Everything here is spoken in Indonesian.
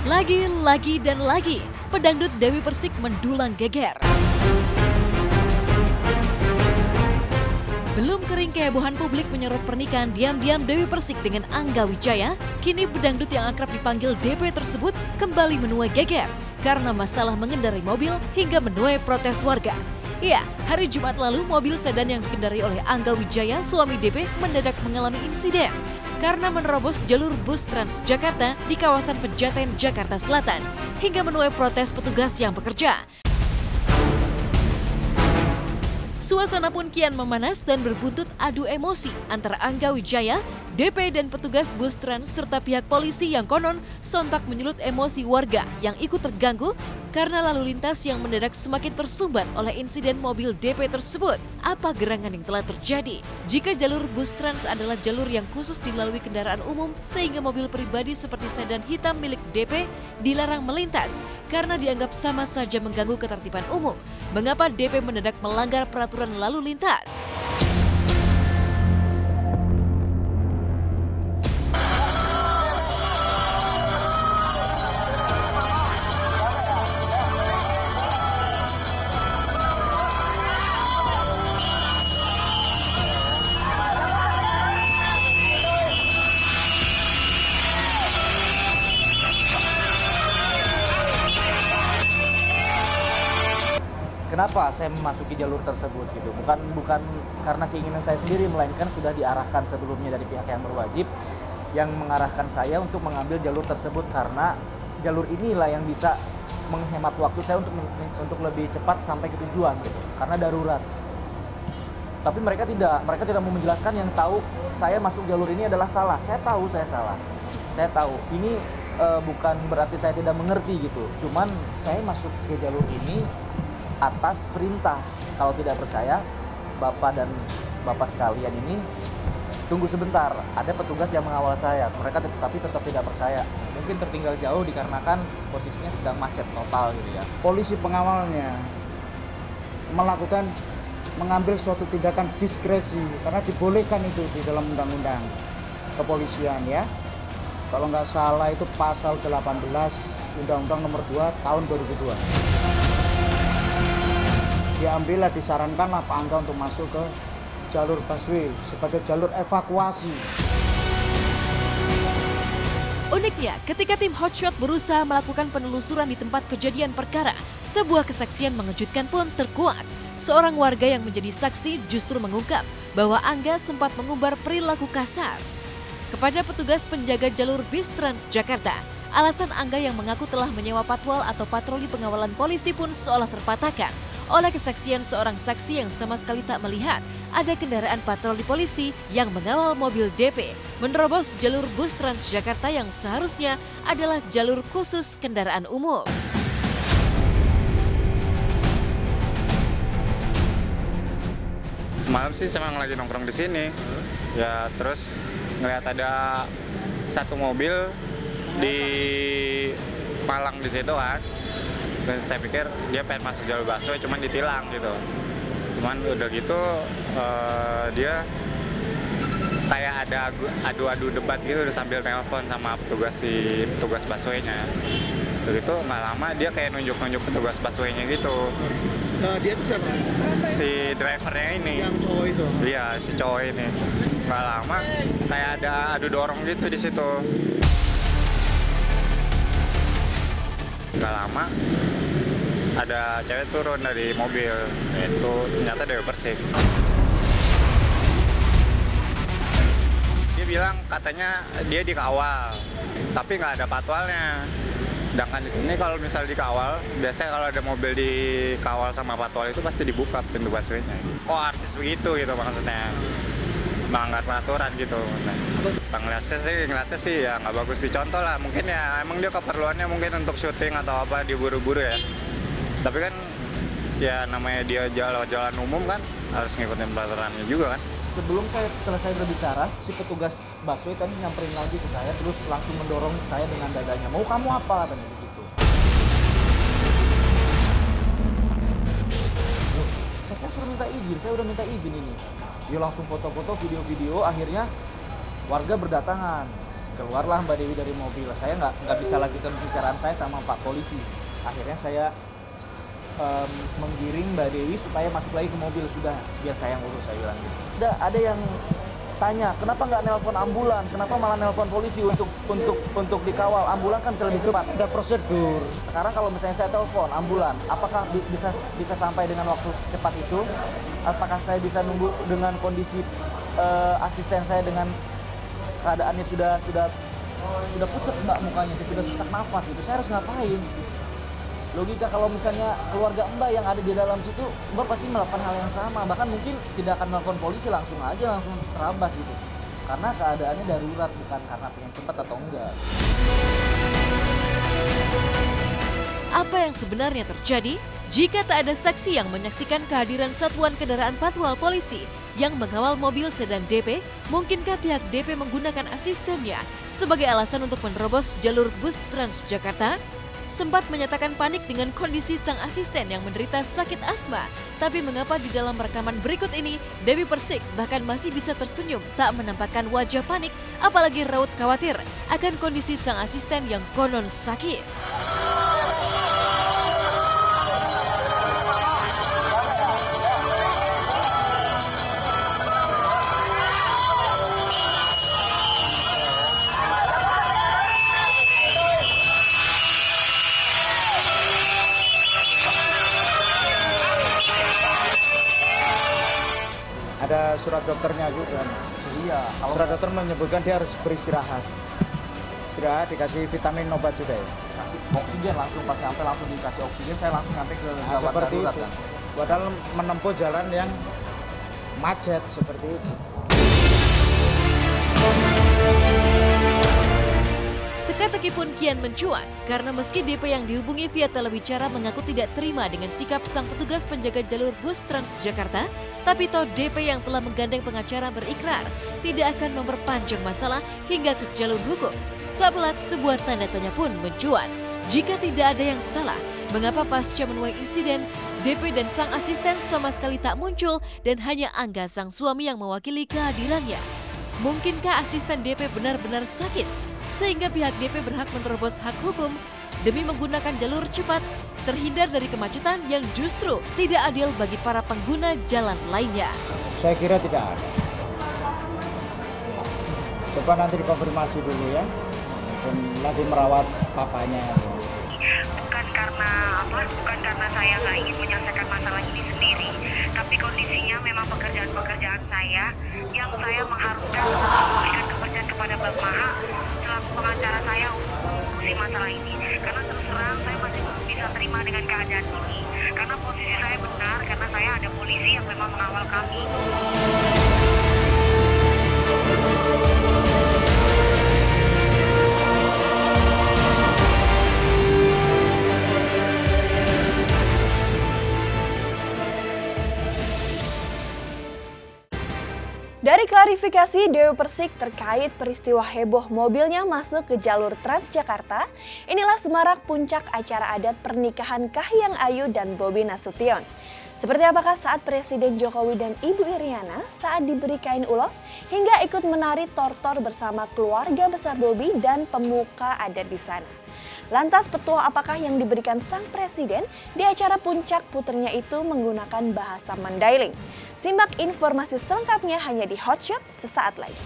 Lagi dan lagi, pedangdut Dewi Persik mendulang geger. Belum kering kehebohan publik menyorot pernikahan diam-diam Dewi Persik dengan Angga Wijaya, kini pedangdut yang akrab dipanggil DP tersebut kembali menuai geger karena masalah mengendarai mobil hingga menuai protes warga. Ya, hari Jumat lalu mobil sedan yang dikendarai oleh Angga Wijaya, suami DP, mendadak mengalami insiden karena menerobos jalur bus Transjakarta di kawasan Pejaten, Jakarta Selatan, hingga menuai protes petugas yang bekerja. Suasana pun kian memanas dan berbuntut adu emosi antara Angga Wijaya, DP dan petugas bus Trans serta pihak polisi yang konon sontak menyulut emosi warga yang ikut terganggu karena lalu lintas yang mendadak semakin tersumbat oleh insiden mobil DP tersebut. Apa gerangan yang telah terjadi? Jika jalur bus Trans adalah jalur yang khusus dilalui kendaraan umum sehingga mobil pribadi seperti sedan hitam milik DP dilarang melintas karena dianggap sama saja mengganggu ketertiban umum. Mengapa DP mendadak melanggar peraturan lalu lintas? Kenapa saya memasuki jalur tersebut gitu? Bukan karena keinginan saya sendiri, melainkan sudah diarahkan sebelumnya dari pihak yang berwajib yang mengarahkan saya untuk mengambil jalur tersebut karena jalur inilah yang bisa menghemat waktu saya untuk lebih cepat sampai ke tujuan gitu. Karena darurat. Tapi mereka tidak mau menjelaskan, yang tahu saya masuk jalur ini adalah salah. Saya tahu saya salah. Saya tahu ini bukan berarti saya tidak mengerti gitu. Cuman saya masuk ke jalur ini atas perintah. Kalau tidak percaya, Bapak dan Bapak sekalian ini tunggu sebentar. Ada petugas yang mengawal saya. Mereka tapi tetap tidak percaya. Mungkin tertinggal jauh dikarenakan posisinya sedang macet total gitu ya. Polisi pengawalnya mengambil suatu tindakan diskresi karena dibolehkan itu di dalam undang-undang kepolisian ya. Kalau nggak salah itu pasal 18 Undang-Undang Nomor 2 Tahun 2002. Diambillah, disarankanlah Pak Angga untuk masuk ke jalur busway sebagai jalur evakuasi. Uniknya, ketika tim Hotshot berusaha melakukan penelusuran di tempat kejadian perkara, sebuah kesaksian mengejutkan pun terkuak. Seorang warga yang menjadi saksi justru mengungkap bahwa Angga sempat mengumbar perilaku kasar kepada petugas penjaga jalur bis Transjakarta. Alasan Angga yang mengaku telah menyewa patwal atau patroli pengawalan polisi pun seolah terpatahkan oleh kesaksian seorang saksi yang sama sekali tak melihat ada kendaraan patroli polisi yang mengawal mobil DP menerobos jalur bus Transjakarta yang seharusnya adalah jalur khusus kendaraan umum. Semalam sih memang lagi nongkrong di sini, ya terus ngeliat ada satu mobil di Malang di situ kan. Dan saya pikir dia pengen masuk jalur busway, cuman ditilang gitu. Cuman udah gitu dia kayak ada adu-adu debat gitu sambil telepon sama petugas busway-nya. Begitu nggak lama dia kayak nunjuk-nunjuk petugas busway-nya gitu. Dia itu siapa? Si drivernya ini. Yang cowok itu? Iya, si cowok ini. Nggak lama kayak ada adu dorong gitu di situ. Nggak lama ada cewek turun dari mobil, itu ternyata Dewi Persik. Dia bilang katanya dia dikawal, tapi nggak ada patwalnya. Sedangkan di sini kalau misal dikawal, biasanya kalau ada mobil dikawal sama patwal itu pasti dibuka pintu busway-nya. Oh, artis begitu gitu maksudnya, melanggar peraturan gitu. Ngeliatnya sih ya nggak bagus dicontoh lah. Mungkin ya emang dia keperluannya mungkin untuk syuting atau apa, diburu-buru ya. Tapi kan ya namanya dia jalan umum kan harus ngikutin peraturannya juga kan. Sebelum saya selesai berbicara, si petugas busway tadi nyamperin lagi ke saya, terus langsung mendorong saya dengan dadanya. Mau kamu apa? Katanya begitu. Loh, saya kan sudah minta izin, saya udah minta izin ini. Dia langsung foto-foto, video-video, akhirnya warga berdatangan. Keluarlah Mbak Dewi dari mobil. Saya nggak bisa lanjutkan pembicaraan saya sama Pak Polisi. Akhirnya saya menggiring Mbak Dewi supaya masuk lagi ke mobil. Sudah, biar saya yang urus, saya bilang gitu. Udah, ada yang tanya, kenapa nggak nelpon ambulan? Kenapa malah nelpon polisi untuk dikawal? Ambulan kan bisa lebih cepat. Ada prosedur. Sekarang kalau misalnya saya telepon ambulan, apakah bisa sampai dengan waktu secepat itu? Apakah saya bisa nunggu dengan kondisi asisten saya dengan keadaannya sudah pucat Mbak mukanya, sudah sesak nafas gitu. Saya harus ngapain? Logika kalau misalnya keluarga Mbak yang ada di dalam situ, Mbak pasti melakukan hal yang sama. Bahkan mungkin tidak akan nelfon polisi, langsung terabas gitu. Karena keadaannya darurat, bukan karena pengen cepat atau enggak. Apa yang sebenarnya terjadi jika tak ada saksi yang menyaksikan kehadiran satuan kendaraan patwal polisi yang mengawal mobil sedan DP? Mungkinkah pihak DP menggunakan asistennya sebagai alasan untuk menerobos jalur bus Transjakarta? Sempat menyatakan panik dengan kondisi sang asisten yang menderita sakit asma. Tapi mengapa di dalam rekaman berikut ini, Dewi Persik bahkan masih bisa tersenyum tak menampakkan wajah panik, apalagi raut khawatir akan kondisi sang asisten yang konon sakit. Ada surat dokternya juga. Iya, Surat dokter menyebutkan dia harus beristirahat. Istirahat, dikasih vitamin obat juga ya. kasih oksigen langsung, pas sampai langsung dikasih oksigen, saya langsung nyampe ke gawat Seperti darurat itu. kan. Padahal menempuh jalan yang macet seperti itu. Teka-teki pun kian mencuat karena meski DP yang dihubungi via telewicara mengaku tidak terima dengan sikap sang petugas penjaga jalur bus Transjakarta, tapi toh DP yang telah menggandeng pengacara berikrar tidak akan memperpanjang masalah hingga ke jalur hukum. Tak pelak sebuah tanda tanya pun mencuat. Jika tidak ada yang salah, mengapa pasca menuai insiden, DP dan sang asisten sama sekali tak muncul dan hanya Angga sang suami yang mewakili kehadirannya? Mungkinkah asisten DP benar-benar sakit sehingga pihak DP berhak menerobos hak hukum demi menggunakan jalur cepat, terhindar dari kemacetan yang justru tidak adil bagi para pengguna jalan lainnya? Saya kira tidak ada. Coba nanti dikonfirmasi dulu ya. Dan nanti merawat papanya. Bukan karena saya nggak ingin menyelesaikan masalah ini sendiri, tapi kondisinya memang pekerjaan saya yang saya mengharuskan memberikan kepercayaan kepada Bang Maha selaku pengacara saya untuk mengurusi masalah ini. Karena terus terang saya masih belum bisa terima dengan keadaan ini. Karena posisi saya benar, karena saya ada polisi yang memang mengawal kami. Dari klarifikasi Dewi Persik terkait peristiwa heboh mobilnya masuk ke jalur Transjakarta, inilah semarak puncak acara adat pernikahan Kahiyang Ayu dan Bobi Nasution. Seperti apakah saat Presiden Jokowi dan Ibu Iriana saat diberi kain ulos hingga ikut menari tortor bersama keluarga besar Bobi dan pemuka adat di sana. Lantas petua apakah yang diberikan sang presiden di acara puncak puternya itu menggunakan bahasa Mandailing? Simak informasi selengkapnya hanya di Hotshot sesaat lagi.